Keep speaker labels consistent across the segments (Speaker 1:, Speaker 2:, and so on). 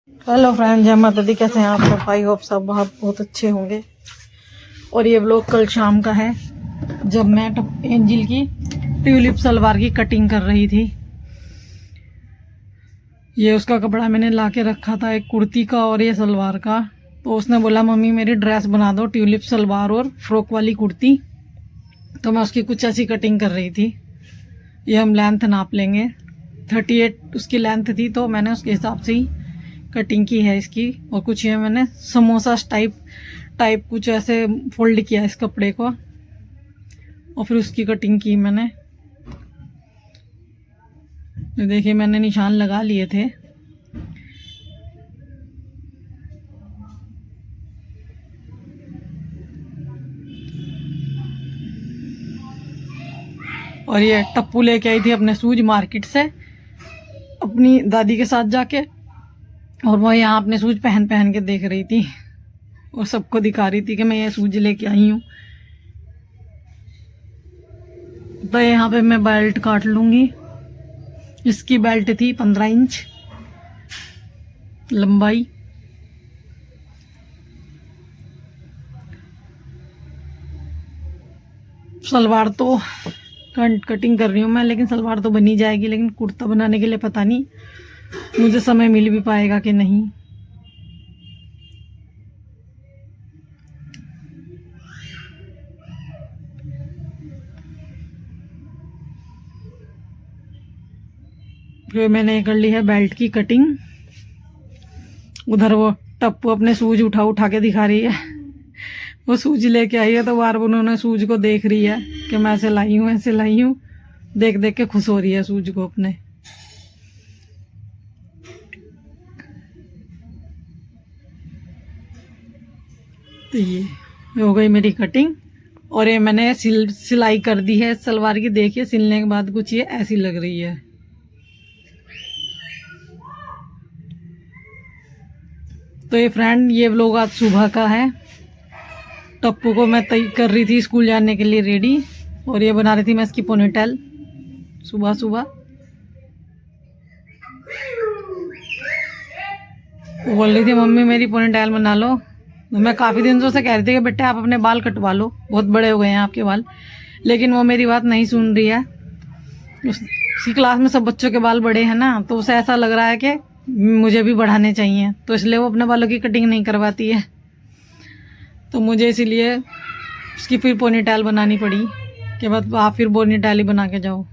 Speaker 1: Hello friend, जय माता दी। कैसे हैं आप सब? आई होप सब बहुत अच्छे होंगे। और ये व्लॉग कल शाम का है, जब मैं एंजिल की ट्यूलिप सलवार की कटिंग कर रही थी। ये उसका कपड़ा मैंने ला के रखा था, एक कुर्ती का और ये सलवार का। तो उसने बोला मम्मी मेरी ड्रेस बना दो, ट्यूलिप सलवार और फ्रॉक वाली कुर्ती। तो मैं उसकी कुछ ऐसी कटिंग कर रही थी। ये हम लेंथ नाप लेंगे, 38 उसकी लेंथ थी, तो मैंने उसके हिसाब से ही कटिंग की है इसकी। और कुछ ये मैंने समोसा टाइप कुछ ऐसे फोल्ड किया इस कपड़े को, और फिर उसकी कटिंग की मैंने। देखिए मैंने निशान लगा लिए थे। और ये टप्पू लेके आई थी अपने शूज मार्केट से अपनी दादी के साथ जाके, और वह यहाँ अपने शूज पहन पहन के देख रही थी और सबको दिखा रही थी कि मैं ये शूज लेके आई हूँ। तो यहाँ पे मैं बेल्ट काट लूँगी। इसकी बेल्ट थी 15 इंच लंबाई। सलवार तो कटिंग कर रही हूँ मैं, लेकिन सलवार तो बनी जाएगी, लेकिन कुर्ता बनाने के लिए पता नहीं मुझे समय मिल भी पाएगा कि नहीं। फिर मैंने कर ली है बेल्ट की कटिंग। उधर वो टप्पू अपने शूज उठा के दिखा रही है। वो शूज लेके आई है तो बार उन्होंने शूज को देख रही है कि मैं ऐसे लाई हूँ ऐसे लाई हूँ, देख देख के खुश हो रही है शूज को अपने। तो ये हो गई मेरी कटिंग। और ये मैंने सिलाई कर दी है सलवार की। देखिए सिलने के बाद कुछ ये ऐसी लग रही है। तो ये फ्रेंड, ये व्लॉग आज सुबह का है। टप्पू को मैं कर रही थी स्कूल जाने के लिए रेडी, और ये बना रही थी मैं इसकी पोनीटेल सुबह सुबह। वो बोल रही थी मम्मी मेरी पोनीटेल बना लो। तो मैं काफ़ी दिन से उसे कह रही थी कि बेटा आप अपने बाल कटवा लो, बहुत बड़े हो गए हैं आपके बाल। लेकिन वो मेरी बात नहीं सुन रही है। उसकी क्लास में सब बच्चों के बाल बड़े हैं ना, तो उसे ऐसा लग रहा है कि मुझे भी बढ़ाने चाहिए, तो इसलिए वो अपने बालों की कटिंग नहीं करवाती है। तो मुझे इसीलिए उसकी फिर पोनीटेल बनानी पड़ी कि बस आप फिर पोनीटेल ही बना के जाओ।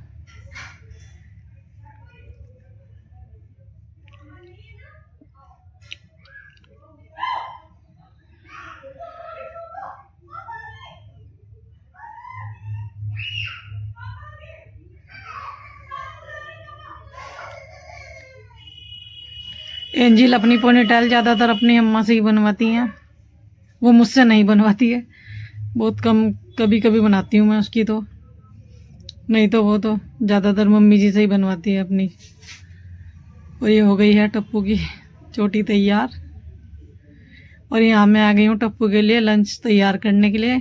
Speaker 1: एंजिल अपनी पोनीटेल ज़्यादातर अपनी अम्मा से ही बनवाती हैं, वो मुझसे नहीं बनवाती है। बहुत कम कभी कभी बनाती हूँ मैं उसकी, तो नहीं तो वो तो ज़्यादातर मम्मी जी से ही बनवाती है अपनी। और ये हो गई है टप्पू की चोटी तैयार। और यहाँ मैं आ गई हूँ टप्पू के लिए लंच तैयार करने के लिए।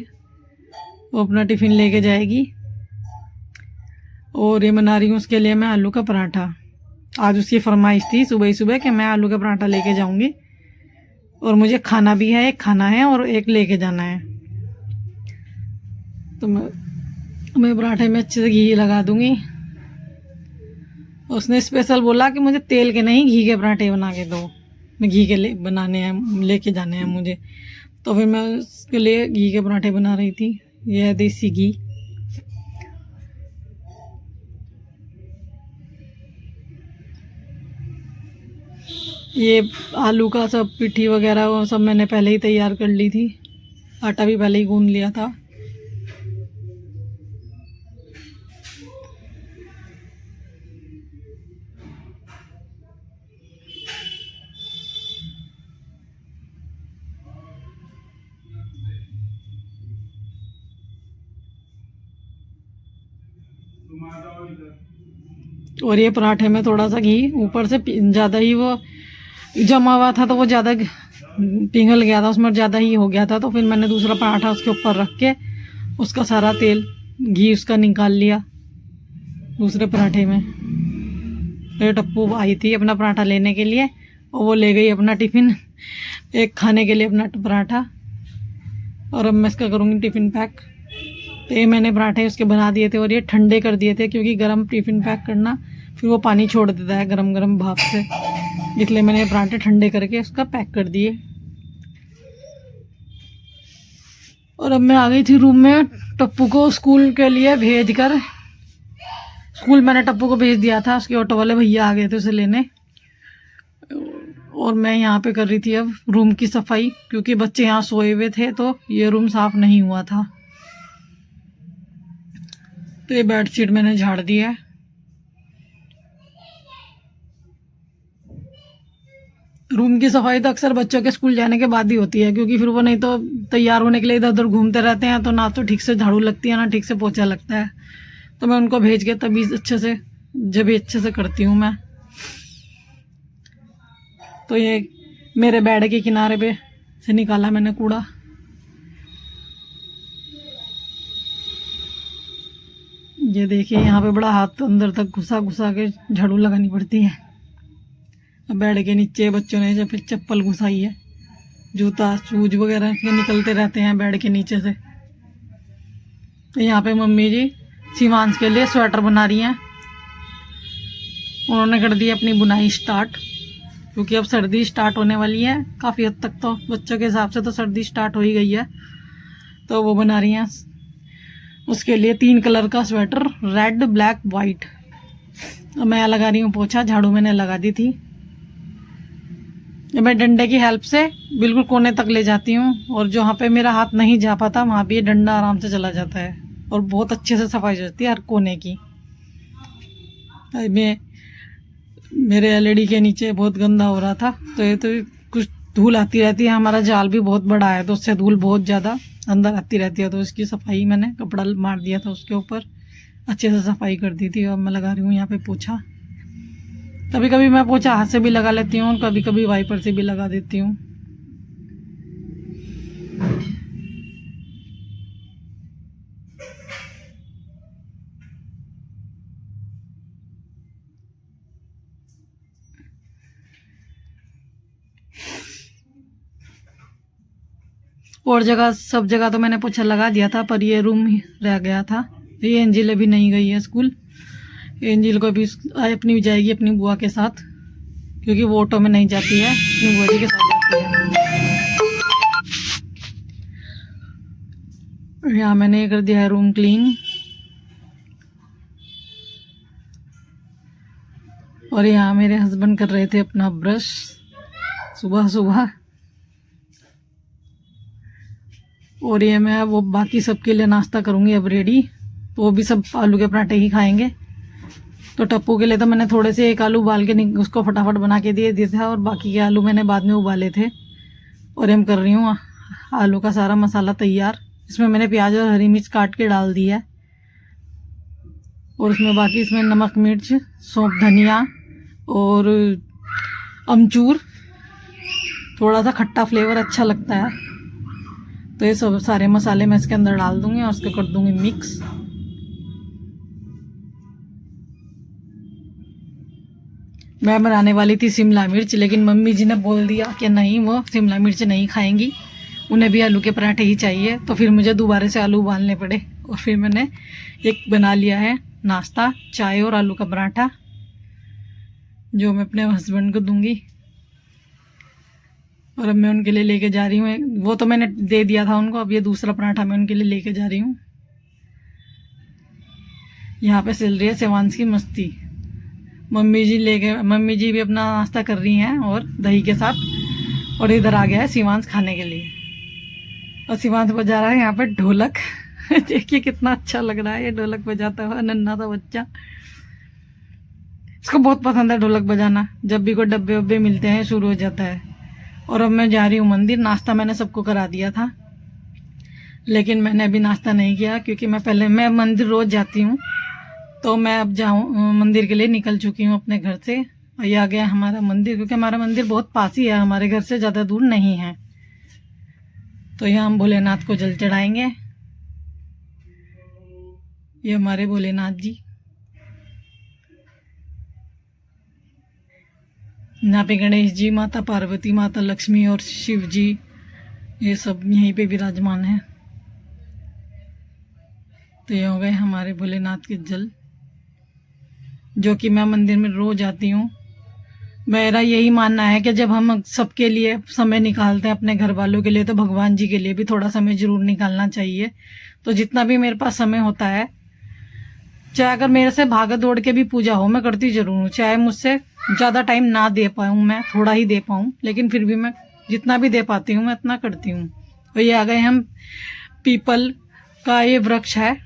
Speaker 1: वो अपना टिफ़िन लेके जाएगी। और ये बना रही हूँ उसके लिए मैं आलू का पराठा। आज उसकी फरमाइश थी सुबह ही सुबह कि मैं आलू का पराठा लेके जाऊँगी, और मुझे खाना भी है, एक खाना है और एक लेके जाना है। तो मैं पराठे में अच्छे से घी लगा दूँगी। उसने स्पेशल बोला कि मुझे तेल के नहीं घी के पराठे बना के दो, मैं घी के बनाने हैं, लेके जाने हैं मुझे। तो फिर मैं उसके लिए घी के पराठे बना रही थी। यह है देसी घी। ये आलू का सब पिट्ठी वगैरह वो सब मैंने पहले ही तैयार कर ली थी, आटा भी पहले ही गूंद लिया था। और ये पराठे में थोड़ा सा घी ऊपर से ज़्यादा ही वो जमा हुआ था, तो वो ज़्यादा पिघल गया था, उसमें ज़्यादा ही हो गया था। तो फिर मैंने दूसरा पराठा उसके ऊपर रख के उसका सारा तेल घी उसका निकाल लिया दूसरे पराठे में। फिर टप्पू आई थी अपना पराठा लेने के लिए, और वो ले गई अपना टिफ़िन, एक खाने के लिए अपना पराठा, और अब मैं इसका करूँगी टिफ़िन पैक। तो ये मैंने पराठे उसके बना दिए थे और ये ठंडे कर दिए थे, क्योंकि गर्म टिफ़िन पैक करना फिर वो पानी छोड़ देता है गरम गरम भाप से, इसलिए मैंने पराठे ठंडे करके उसका पैक कर दिए। और अब मैं आ गई थी रूम में टप्पू को स्कूल के लिए भेज कर। स्कूल मैंने टप्पू को भेज दिया था, उसके ऑटो वाले भैया आ गए थे उसे लेने, और मैं यहाँ पे कर रही थी अब रूम की सफाई, क्योंकि बच्चे यहाँ सोए हुए थे तो ये रूम साफ नहीं हुआ था। तो ये बेडशीट मैंने झाड़ दी है। रूम की सफाई तो अक्सर बच्चों के स्कूल जाने के बाद ही होती है, क्योंकि फिर वो नहीं तो तैयार होने के लिए इधर उधर घूमते रहते हैं, तो ना तो ठीक से झाड़ू लगती है ना ठीक से पोछा लगता है। तो मैं उनको भेज के तभी अच्छे से जब भी अच्छे से करती हूँ मैं। तो ये मेरे बेड के किनारे पे से निकाला मैंने कूड़ा। ये देखिए यहाँ पे बड़ा हाथ अंदर तक घुसा घुसा के झाड़ू लगानी पड़ती है। बेड के नीचे बच्चों ने जब फिर चप्पल घुसाई है, जूता शूज वगैरह निकलते रहते हैं बेड के नीचे से। तो यहाँ पे मम्मी जी शिवांश के लिए स्वेटर बना रही हैं। उन्होंने कर दी अपनी बुनाई स्टार्ट, क्योंकि अब सर्दी स्टार्ट होने वाली है काफ़ी हद तक, तो बच्चों के हिसाब से तो सर्दी स्टार्ट हो ही गई है। तो वो बना रही हैं उसके लिए 3 कलर का स्वेटर, रेड ब्लैक वाइट। अब मैं लगा रही हूँ पोछा, झाड़ू मैंने लगा दी थी। मैं डंडे की हेल्प से बिल्कुल कोने तक ले जाती हूँ, और जहाँ पे मेरा हाथ नहीं जा पाता वहाँ भी ये डंडा आराम से चला जाता है, और बहुत अच्छे से सफाई हो जाती है हर कोने की। मैं मेरे एलईडी के नीचे बहुत गंदा हो रहा था, तो ये तो कुछ धूल आती रहती है, हमारा जाल भी बहुत बड़ा है तो उससे धूल बहुत ज़्यादा अंदर आती रहती है। तो इसकी सफाई मैंने कपड़ा मार दिया था उसके ऊपर, अच्छे से सफाई कर दी थी। और मैं लगा रही हूँ यहाँ पे पोछा। कभी कभी मैं पोछा हाथ से भी लगा लेती हूँ, कभी कभी वाइपर से भी लगा देती हूँ। और जगह सब जगह तो मैंने पोछा लगा दिया था, पर ये रूम ही रह गया था। ये एंजिल अभी नहीं गई है स्कूल। एंजिल को भी अपनी जाएगी अपनी बुआ के साथ, क्योंकि वो ऑटो में नहीं जाती है, अपनी बुआ जी के साथ जाती है। यहाँ मैंने ये कर दिया है रूम क्लीन। और यहाँ मेरे हस्बैंड कर रहे थे अपना ब्रश सुबह सुबह। और ये मैं वो बाकी सबके लिए नाश्ता करूँगी अब रेडी, तो वो भी सब आलू के पराठे ही खाएंगे। तो टप्पू के लिए तो मैंने थोड़े से एक आलू उबाल के उसको फटाफट बना के दे दिया था, और बाकी के आलू मैंने बाद में उबाले थे। और हम कर रही हूँ आलू का सारा मसाला तैयार। इसमें मैंने प्याज और हरी मिर्च काट के डाल दी है, और उसमें बाकी इसमें नमक मिर्च सौंफ धनिया और अमचूर, थोड़ा सा खट्टा फ्लेवर अच्छा लगता है। तो ये सब सारे मसाले मैं इसके अंदर डाल दूंगी और उसको कर दूंगी मिक्स। मैं बनाने वाली थी शिमला मिर्च, लेकिन मम्मी जी ने बोल दिया कि नहीं, वो शिमला मिर्च नहीं खाएंगी, उन्हें भी आलू के पराठे ही चाहिए। तो फिर मुझे दोबारा से आलू उबालने पड़े, और फिर मैंने एक बना लिया है नाश्ता, चाय और आलू का पराठा, जो मैं अपने हस्बैंड को दूंगी। और अब मैं उनके लिए लेके जा रही हूँ, वो तो मैंने दे दिया था उनको, अब ये दूसरा पराठा मैं उनके लिए लेके जा रही हूँ। यहाँ पे चल रही है शिवांश की मस्ती। मम्मी जी भी अपना नाश्ता कर रही हैं और दही के साथ, और इधर आ गया है शिवांश खाने के लिए। और शिवांश बजा रहा है यहाँ पे ढोलक। देखिए कितना अच्छा लग रहा है ये ढोलक बजाता हुआ नन्हा सा बच्चा। इसको बहुत पसंद है ढोलक बजाना, जब भी कोई डब्बे वब्बे मिलते हैं शुरू हो जाता है। और अब मैं जा रही हूँ मंदिर। नाश्ता मैंने सबको करा दिया था, लेकिन मैंने अभी नाश्ता नहीं किया, क्योंकि मैं मंदिर रोज जाती हूँ, तो मैं अब मंदिर के लिए निकल चुकी हूँ अपने घर से। और ये आ गया हमारा मंदिर, क्योंकि हमारा मंदिर बहुत पास ही है, हमारे घर से ज़्यादा दूर नहीं है। तो यहाँ हम भोलेनाथ को जल चढ़ाएंगे। ये हमारे भोलेनाथ जी। यहाँ पे गणेश जी, माता पार्वती, माता लक्ष्मी और शिव जी, ये सब यहीं पे विराजमान है। तो ये हो गए हमारे भोलेनाथ के जल, जो कि मैं मंदिर में रोज आती हूँ। मेरा यही मानना है कि जब हम सबके लिए समय निकालते हैं, अपने घर वालों के लिए, तो भगवान जी के लिए भी थोड़ा समय जरूर निकालना चाहिए। तो जितना भी मेरे पास समय होता है, चाहे अगर मेरे से भाग दौड़ के भी पूजा हो, मैं करती जरूर हूँ। चाहे मुझसे ज़्यादा टाइम ना दे पाऊँ, मैं थोड़ा ही दे पाऊँ, लेकिन फिर भी मैं जितना भी दे पाती हूँ मैं इतना करती हूँ। और ये आ गए हम पीपल का ये वृक्ष है,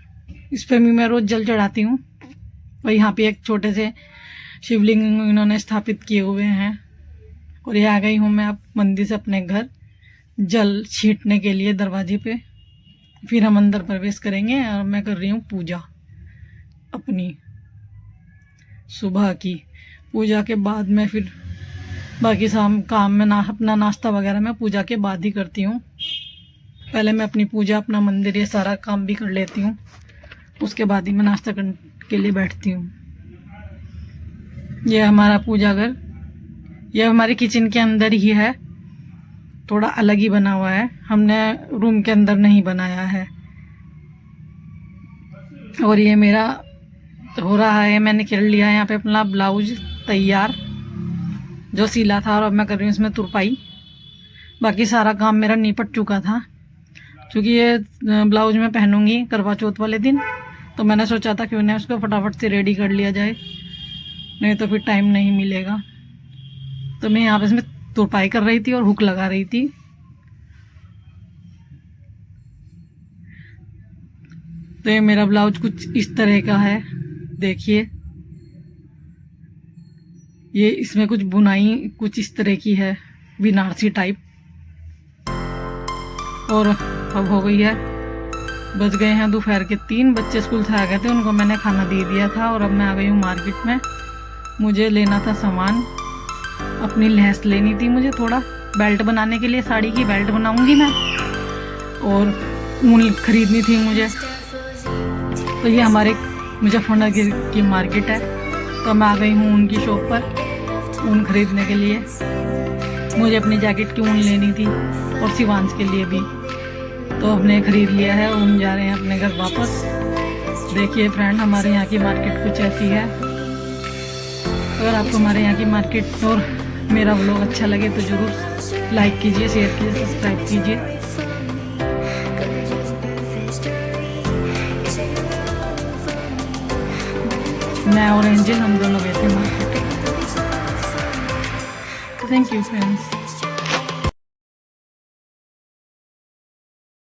Speaker 1: इस पर भी मैं रोज जल चढ़ाती हूँ। और यहाँ पे एक छोटे से शिवलिंग इन्होंने स्थापित किए हुए हैं। और ये आ गई हूँ मैं अब मंदिर से अपने घर जल छींटने के लिए दरवाजे पे। फिर हम अंदर प्रवेश करेंगे और मैं कर रही हूँ पूजा अपनी सुबह की। पूजा के बाद मैं फिर बाकी शाम काम में अपना नाश्ता वगैरह मैं पूजा के बाद ही करती हूँ। पहले मैं अपनी पूजा, अपना मंदिर, ये सारा काम भी कर लेती हूँ, उसके बाद ही मैं नाश्ता के लिए बैठती हूँ। यह हमारा पूजा घर, यह हमारे किचन के अंदर ही है, थोड़ा अलग ही बना हुआ है, हमने रूम के अंदर नहीं बनाया है। और ये मेरा हो रहा है, मैंने कर लिया यहाँ पे अपना ब्लाउज तैयार, जो सिला था, और अब मैं कर रही हूँ इसमें तुरपाई। बाकी सारा काम मेरा निपट चुका था, क्योंकि ये ब्लाउज मैं पहनूंगी करवा चौथ वाले दिन, तो मैंने सोचा था क्यों ना उसको फटाफट से रेडी कर लिया जाए, नहीं तो फिर टाइम नहीं मिलेगा। तो मैं यहाँ पे इसमें तुरपाई कर रही थी और हुक लगा रही थी। तो ये मेरा ब्लाउज कुछ इस तरह का है, देखिए। ये इसमें कुछ बुनाई कुछ इस तरह की है, बनारसी टाइप। और अब हो गई है, बज गए हैं दोपहर के 3। बच्चे स्कूल से आ गए थे, उनको मैंने खाना दे दिया था। और अब मैं आ गई हूँ मार्केट में, मुझे लेना था सामान, अपनी लहस लेनी थी मुझे, थोड़ा बेल्ट बनाने के लिए, साड़ी की बेल्ट बनाऊंगी मैं, और ऊन खरीदनी थी मुझे। तो ये हमारे मुजफ्फरनगर की मार्केट है, तो मैं आ गई हूँ उनकी शॉप पर ऊन खरीदने के लिए। मुझे अपनी जैकेट की ऊन लेनी थी और शिवांश के लिए भी, तो हमने खरीद लिया है। ऊन जा रहे हैं अपने घर वापस। देखिए फ्रेंड, हमारे यहाँ की मार्केट कुछ ऐसी है। अगर आपको हमारे यहाँ की मार्केट और मेरा व्लॉग अच्छा लगे तो ज़रूर लाइक कीजिए, शेयर कीजिए, सब्सक्राइब कीजिए। मैं और एंजल हम दोनों गए थे मार्केट। Thank you friends.